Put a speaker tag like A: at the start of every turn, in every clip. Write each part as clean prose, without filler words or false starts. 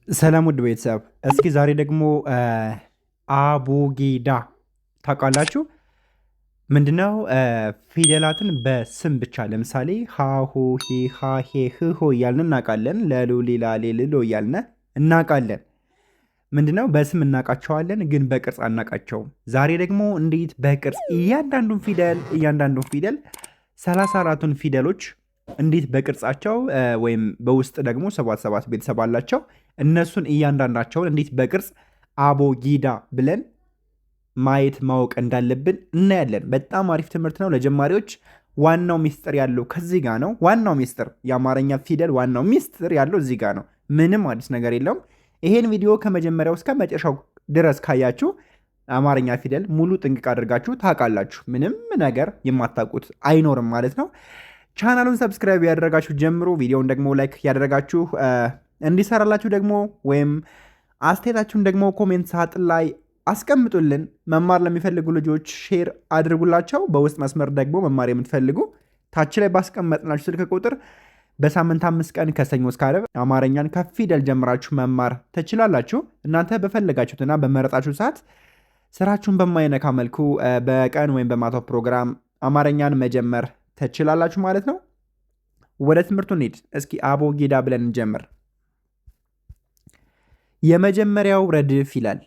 A: ሰላም ውድ ቤተሰብ፣ እስኪ ዛሬ ደግሞ አቡጊዳ ታውቃላችሁ? ምንድነው? ፊደላትን በስም ብቻ ለምሳሌ ሃሁ ሂ ሃ ሄ ህ ሆ እያልን እናውቃለን። ለሉ ሊላ ሌልሎ እያልን እናውቃለን። ምንድነው? በስም እናውቃቸዋለን፣ ግን በቅርጽ አናውቃቸውም። ዛሬ ደግሞ እንዴት በቅርጽ እያንዳንዱን ፊደል 34ቱን ፊደሎች እንዴት በቅርጻቸው ወይም በውስጥ ደግሞ 77 ቤተሰብ አላቸው እነሱን እያንዳንዳቸውን እንዴት በቅርጽ አቦጊዳ ብለን ማየት ማወቅ እንዳለብን እናያለን። በጣም አሪፍ ትምህርት ነው ለጀማሪዎች። ዋናው ሚስጥር ያለው ከዚህ ጋር ነው። ዋናው ሚስጥር የአማርኛ ፊደል ዋናው ሚስጥር ያለው እዚህ ጋር ነው። ምንም አዲስ ነገር የለውም። ይሄን ቪዲዮ ከመጀመሪያው እስከ መጨረሻው ድረስ ካያችሁ አማርኛ ፊደል ሙሉ ጥንቅቅ አድርጋችሁ ታውቃላችሁ። ምንም ነገር የማታውቁት አይኖርም ማለት ነው። ቻናሉን ሰብስክራይብ ያደረጋችሁ ጀምሮ ቪዲዮውን ደግሞ ላይክ ያደረጋችሁ እንዲሰራላችሁ ደግሞ ወይም አስተያየታችሁን ደግሞ ኮሜንት ሳጥን ላይ አስቀምጡልን። መማር ለሚፈልጉ ልጆች ሼር አድርጉላቸው። በውስጥ መስመር ደግሞ መማር የምትፈልጉ ታች ላይ ባስቀመጥናችሁ ስልክ ቁጥር በሳምንት 5 ቀን ከሰኞ እስከ ዓርብ አማርኛን ከፊደል ጀምራችሁ መማር ትችላላችሁ። እናንተ በፈለጋችሁትና በመረጣችሁ ሰዓት ስራችሁን በማይነካ መልኩ በቀን ወይም በማታው ፕሮግራም አማርኛን መጀመር ትችላላችሁ ማለት ነው። ወደ ትምህርቱ እንሂድ። እስኪ አቦጊዳ ብለን እንጀምር። የመጀመሪያው ረድፍ ይላል።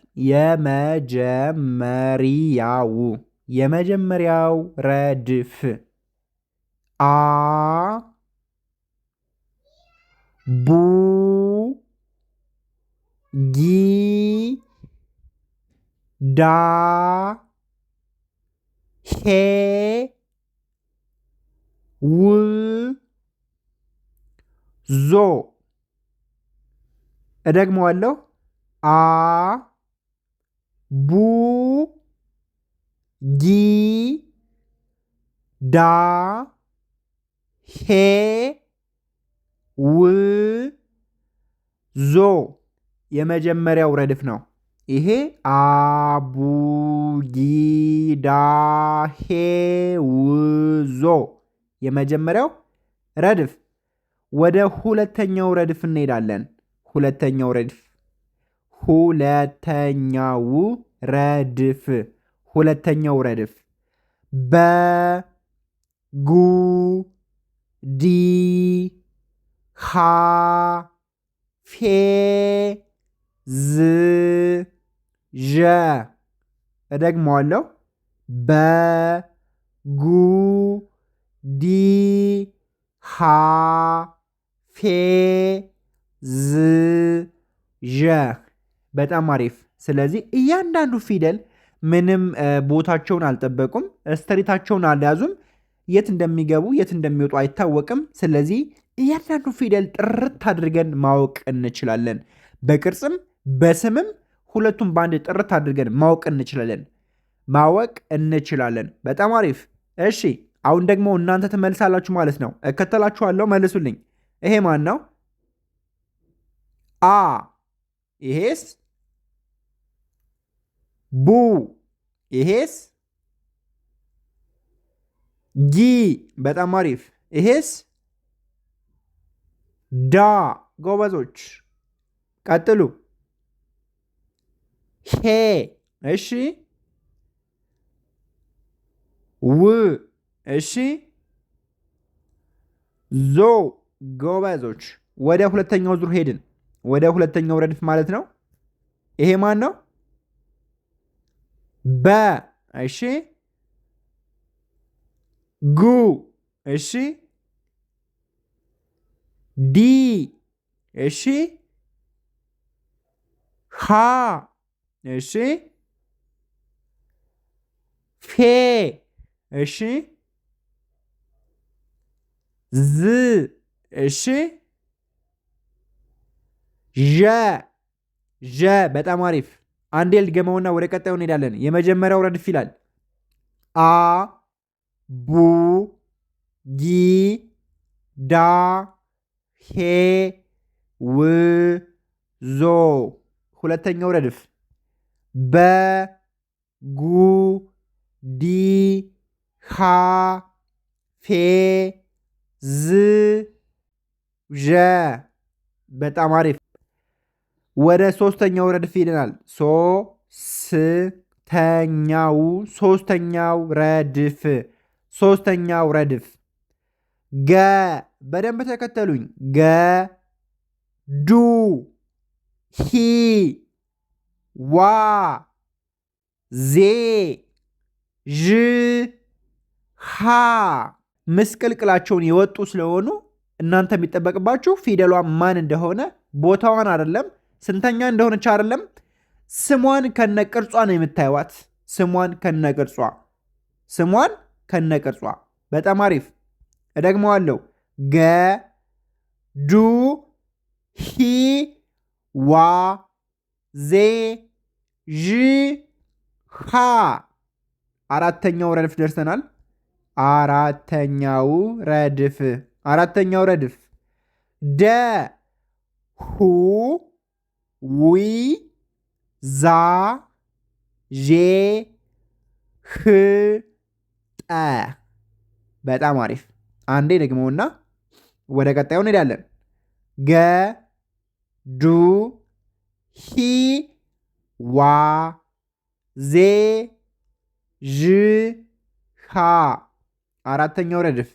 A: የመጀመሪያው ረድፍ አ ቡ ጊ ዳ ሄ ው ዞ። እደግመዋለሁ። አ ቡ ጊ ዳ ሄ ው ዞ የመጀመሪያው ረድፍ ነው። ይሄ አቡጊዳ ሄ ውዞ የመጀመሪያው ረድፍ። ወደ ሁለተኛው ረድፍ እንሄዳለን። ሁለተኛው ረድፍ በ ጉ ዲ ሃ ፌ ዝ ዠ። እደግመዋለሁ። በ ጉ ዲ ሃ ፌ ዝ ዠ። በጣም አሪፍ። ስለዚህ እያንዳንዱ ፊደል ምንም ቦታቸውን አልጠበቁም፣ ስትሬታቸውን አልያዙም። የት እንደሚገቡ የት እንደሚወጡ አይታወቅም። ስለዚህ እያንዳንዱ ፊደል ጥርት አድርገን ማወቅ እንችላለን። በቅርጽም በስምም ሁለቱም በአንድ ጥርት አድርገን ማወቅ እንችላለን። በጣም አሪፍ። እሺ አሁን ደግሞ እናንተ ትመልሳላችሁ ማለት ነው። እከተላችኋለሁ፣ መልሱልኝ። ይሄ ማን ነው? አ። ይሄስ? ቡ። ይሄስ? ጊ። በጣም አሪፍ። ይሄስ? ዳ። ጎበዞች፣ ቀጥሉ። ሄ። እሺ። ው። እሺ። ዞ። ጎበዞች። ወደ ሁለተኛው ዙር ሄድን። ወደ ሁለተኛው ረድፍ ማለት ነው። ይሄ ማን ነው? በ። እሺ። ጉ። እሺ። ዲ። እሺ። ሃ። እሺ። ፌ። እሺ። ዝ። እሺ። ዠ። በጣም አሪፍ። አንዴ ልድገመውና ወደ ቀጣዩ እንሄዳለን። የመጀመሪያው ረድፍ ይላል አ ቡ ጊ ዳ ሄ ው ዞ። ሁለተኛው ረድፍ በ ጉ ዲ ሃ ፌ ዝ ዠ። በጣም አሪፍ። ወደ ሶስተኛው ረድፍ ሄደናል። ሶስተኛው ረድፍ ሶስተኛው ረድፍ ገ በደንብ ተከተሉኝ። ገ ዱ ሂ ዋ ዜ ዥ ሃ ምስቅልቅላቸውን የወጡ ስለሆኑ እናንተ የሚጠበቅባችሁ ፊደሏ ማን እንደሆነ ቦታዋን አይደለም፣ ስንተኛ እንደሆነች አይደለም፣ ስሟን ከነቅርጿ ነው የምታዩዋት። ስሟን ከነቅርጿ። በጣም አሪፍ። እደግመዋለሁ። ገ ዱ ሂ ዋ ዜ ዥ ሃ አራተኛው ረድፍ ደርሰናል። አራተኛው ረድፍ ደ ሁ ዊ ዛ ዤ ህ ጠ። በጣም አሪፍ። አንዴ ደግመውና ወደ ቀጣዩ እንሄዳለን። ገ ዱ ሂ ዋ ዜ ዥ ሃ አራተኛው ረድፍ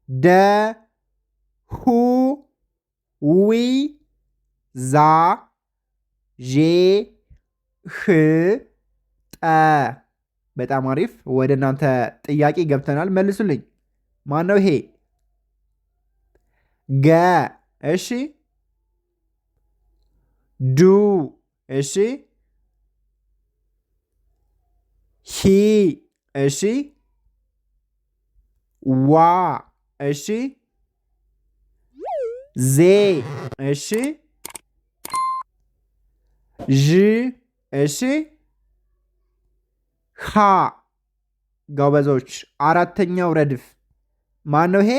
A: ደ ሁ ዊ ዛ ዤ ህ ጠ። በጣም አሪፍ። ወደ እናንተ ጥያቄ ገብተናል። መልሱልኝ። ማን ነው ይሄ? ገ እሺ፣ ዱ እሺ፣ ሂ እሺ፣ ዋ እሺ፣ ዜ እሺ፣ ዥ እሺ፣ ሃ። ጎበዞች። አራተኛው ረድፍ ማን ነው ይሄ?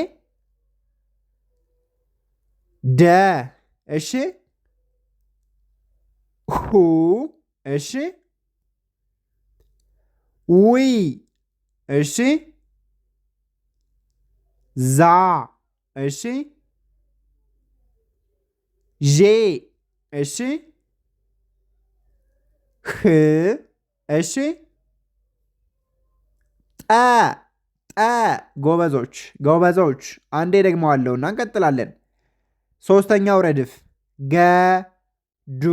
A: ደ እሺ፣ ሁ እሺ፣ ዊ እሺ፣ ዛ እሺ፣ ዤ እሺ፣ ህ እሺ፣ ጠ። ጎበዞች። አንዴ ደግመዋለሁና እንቀጥላለን። ሶስተኛው ረድፍ ገ ዱ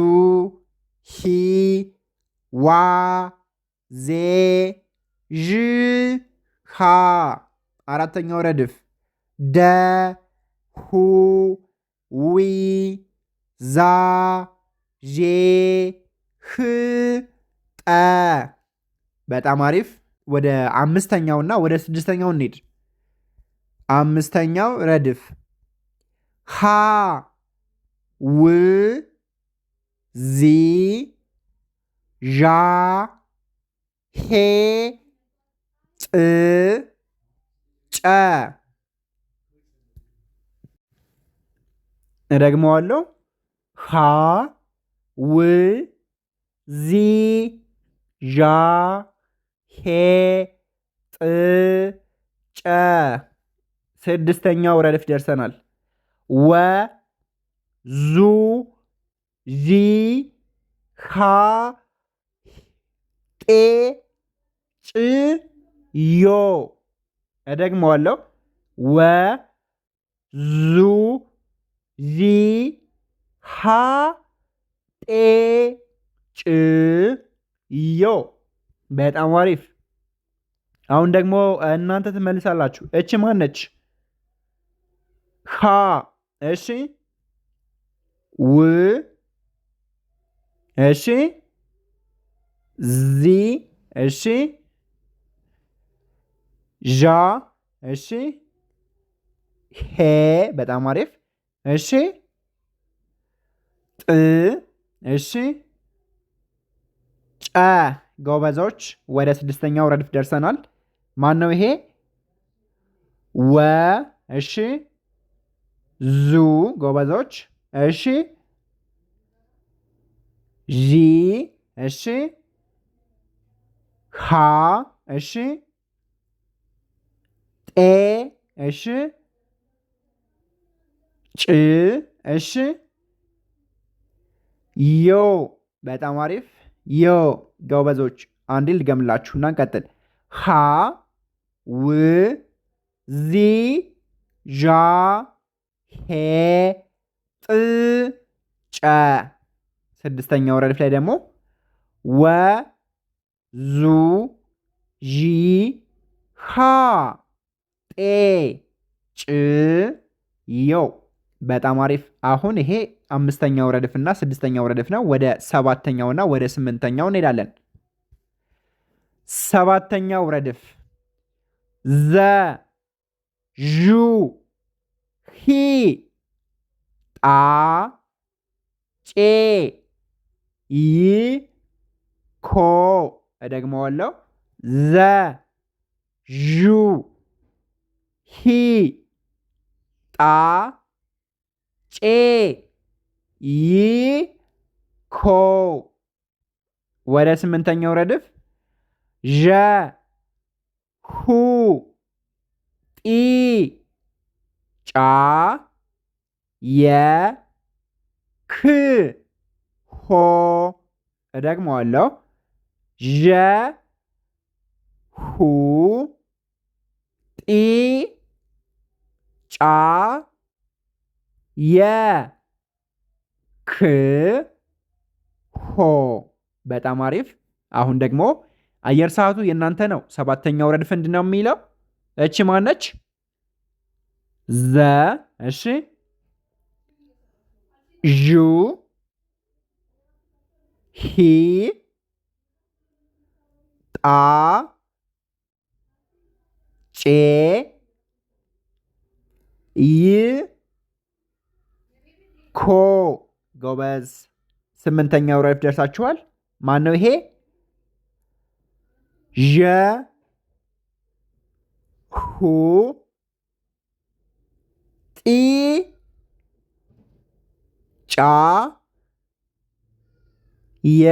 A: ሂ ዋ ዜ ዥ ሃ አራተኛው ረድፍ ደ ሁ ዊ ዛ ዤ ህ ጠ። በጣም አሪፍ። ወደ አምስተኛውና ወደ ስድስተኛው እንሂድ። አምስተኛው ረድፍ ሃ ው ዚ ዣ ሄ ጥ ጨ። እደግመዋለሁ። ሃ ው ዚ ዣ ሄ ጥ ጨ። ስድስተኛው ረድፍ ደርሰናል። ወ ዙ ዢ ሃ ጤ ጭ ዮ። እደግመዋለሁ። ወ ዙ ዢ ሃ ጤ ጭ ዮ። በጣም አሪፍ። አሁን ደግሞ እናንተ ትመልሳላችሁ። እች ማን ነች? ሃ እሺ፣ ው እሺ፣ ዚ እሺ፣ ዣ እሺ፣ ሄ በጣም አሪፍ። እሺ፣ ጥ እሺ፣ ጨ። ጎበዞች። ወደ ስድስተኛው ረድፍ ደርሰናል። ማን ነው ይሄ? ወ እሺ፣ ዙ ጎበዞች። እሺ፣ ዢ እሺ፣ ሃ እሺ፣ ጤ እሺ፣ ጭ እሺ፣ ዮ በጣም አሪፍ ዮ ጎበዞች። አንዴ ልገምላችሁና እንቀጥል። ሀ ው ዚ ዣ ሄ ጥ ጨ። ስድስተኛው ረድፍ ላይ ደግሞ ወ ዙ ዢ ሃ ጤ ጭ ዮ። በጣም አሪፍ። አሁን ይሄ አምስተኛው ረድፍ እና ስድስተኛው ረድፍ ነው። ወደ ሰባተኛውና ወደ ስምንተኛው እንሄዳለን። ሰባተኛው ረድፍ ዘ ዡ ሂ ጣ ጬ ይ ኮ። እደግመዋለሁ። ዘ ዡ ሂ ጣ ጬ ይ ኮ። ወደ ስምንተኛው ረድፍ ዠ ሁ ጢ ጫ የ ክ ሆ። እደግመዋለሁ። ዠ ሁ ጢ ጫ የ ክ ሆ። በጣም አሪፍ። አሁን ደግሞ አየር ሰዓቱ የእናንተ ነው። ሰባተኛው ረድፍ ምንድን ነው የሚለው? እቺ ማነች? ዘ። እሺ ዡ ሂ ጣ ጬ ይ ኮ። ጎበዝ። ስምንተኛው ረድፍ ደርሳችኋል። ማን ነው ይሄ? ዠ ሁ ጢ ጫ የ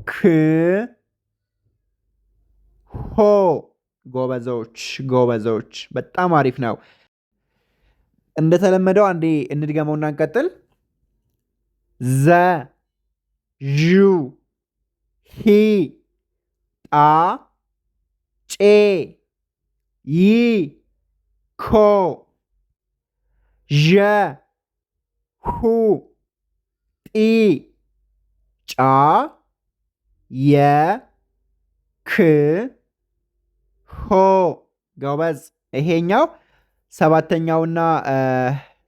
A: ክ ሆ። ጎበዞች ጎበዞች፣ በጣም አሪፍ ነው። እንደተለመደው አንዴ እንድገመውና እንቀጥል። ዘ ዡ ሂ ጣ ጬ ይ ኮ ዠ ሁ ጢ ጫ የ ክ ሆ። ጎበዝ። ይሄኛው ሰባተኛውና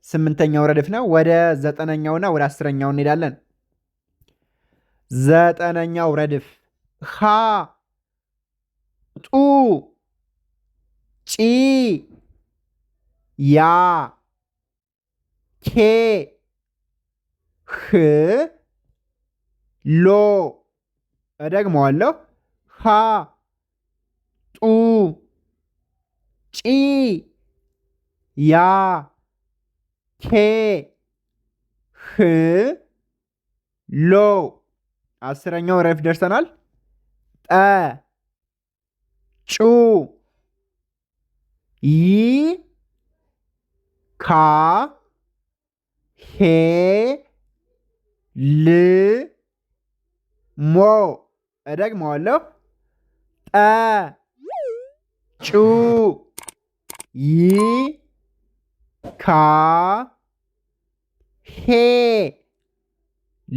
A: ስምንተኛው ረድፍ ነው። ወደ ዘጠነኛውና ወደ አስረኛው እንሄዳለን። ዘጠነኛው ረድፍ ሀ ጡ ጪ ያ ኬ ህ ሎ። እደግመዋለሁ። ሀ ጡ ጪ ያ ኬ ህ ሎ። አስረኛው ረድፍ ደርሰናል። ጠ ጩ ይ ካ ሄ ል ሞ። እደግመዋለሁ። ጠ ጩ ይ ካ ሄ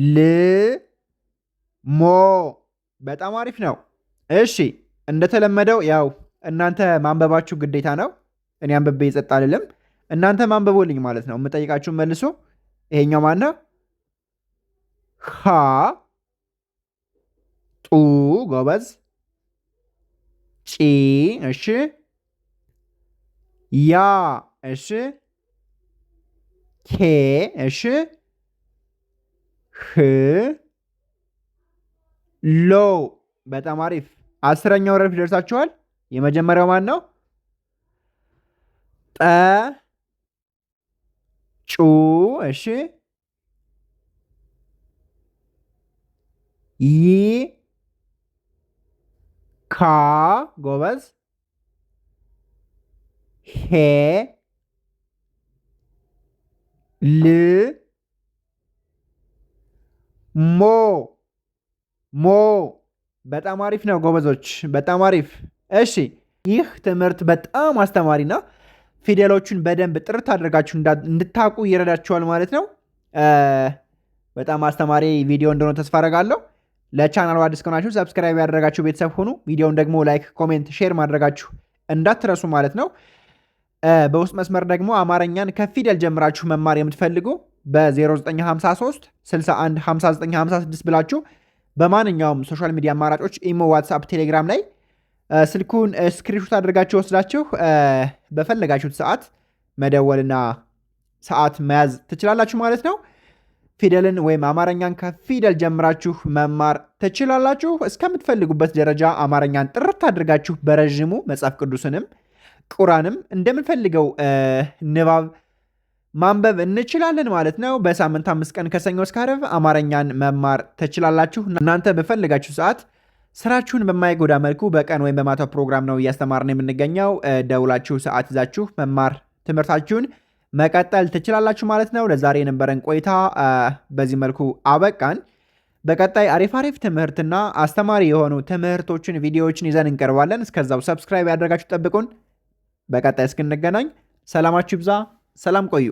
A: ል ሞ። በጣም አሪፍ ነው። እሺ እንደተለመደው ያው እናንተ ማንበባችሁ ግዴታ ነው። እኔ አንብቤ ጸጥ አልልም። እናንተ ማንበቦልኝ ማለት ነው። የምጠይቃችሁን መልሱ። ይሄኛው ማን ነው? ሀ ጡ። ጎበዝ። ጪ። እሺ ያ። እሺ ኬ። እሺ ህ ሎ። በጣም አሪፍ። አስረኛው ረድፍ ደርሳችኋል። የመጀመሪያው ማን ነው? ጠ ጩ። እሺ ይ ካ። ጎበዝ። ሄ ል ሞ ሞ። በጣም አሪፍ ነው ጎበዞች፣ በጣም አሪፍ። እሺ ይህ ትምህርት በጣም አስተማሪና ፊደሎቹን በደንብ ጥርት አድርጋችሁ እንድታውቁ ይረዳችኋል ማለት ነው። በጣም አስተማሪ ቪዲዮ እንደሆነ ተስፋ አደርጋለሁ። ለቻናሉ አዲስ ከሆናችሁ ሰብስክራይብ ያደረጋችሁ ቤተሰብ ሁኑ። ቪዲዮውን ደግሞ ላይክ፣ ኮሜንት፣ ሼር ማድረጋችሁ እንዳትረሱ ማለት ነው። በውስጥ መስመር ደግሞ አማርኛን ከፊደል ጀምራችሁ መማር የምትፈልጉ በ0953 61 59 56 ብላችሁ በማንኛውም ሶሻል ሚዲያ አማራጮች ኢሞ፣ ዋትሳፕ፣ ቴሌግራም ላይ ስልኩን ስክሪንሾት አድርጋችሁ ወስዳችሁ በፈለጋችሁት ሰዓት መደወልና ሰዓት መያዝ ትችላላችሁ ማለት ነው። ፊደልን ወይም አማርኛን ከፊደል ጀምራችሁ መማር ትችላላችሁ። እስከምትፈልጉበት ደረጃ አማርኛን ጥርት አድርጋችሁ በረዥሙ መጽሐፍ ቅዱስንም ቁራንም እንደምንፈልገው ንባብ ማንበብ እንችላለን ማለት ነው። በሳምንት 5 ቀን ከሰኞ እስከ ዓርብ አማርኛን መማር ትችላላችሁ። እናንተ በፈለጋችሁ ሰዓት ስራችሁን በማይጎዳ መልኩ በቀን ወይም በማታ ፕሮግራም ነው እያስተማርን የምንገኘው። ደውላችሁ ሰዓት ይዛችሁ መማር ትምህርታችሁን መቀጠል ትችላላችሁ ማለት ነው። ለዛሬ የነበረን ቆይታ በዚህ መልኩ አበቃን። በቀጣይ አሪፍ ትምህርትና አስተማሪ የሆኑ ትምህርቶችን፣ ቪዲዮዎችን ይዘን እንቀርባለን። እስከዛው ሰብስክራይብ ያደርጋችሁ ጠብቁን። በቀጣይ እስክንገናኝ ሰላማችሁ ይብዛ። ሰላም ቆዩ።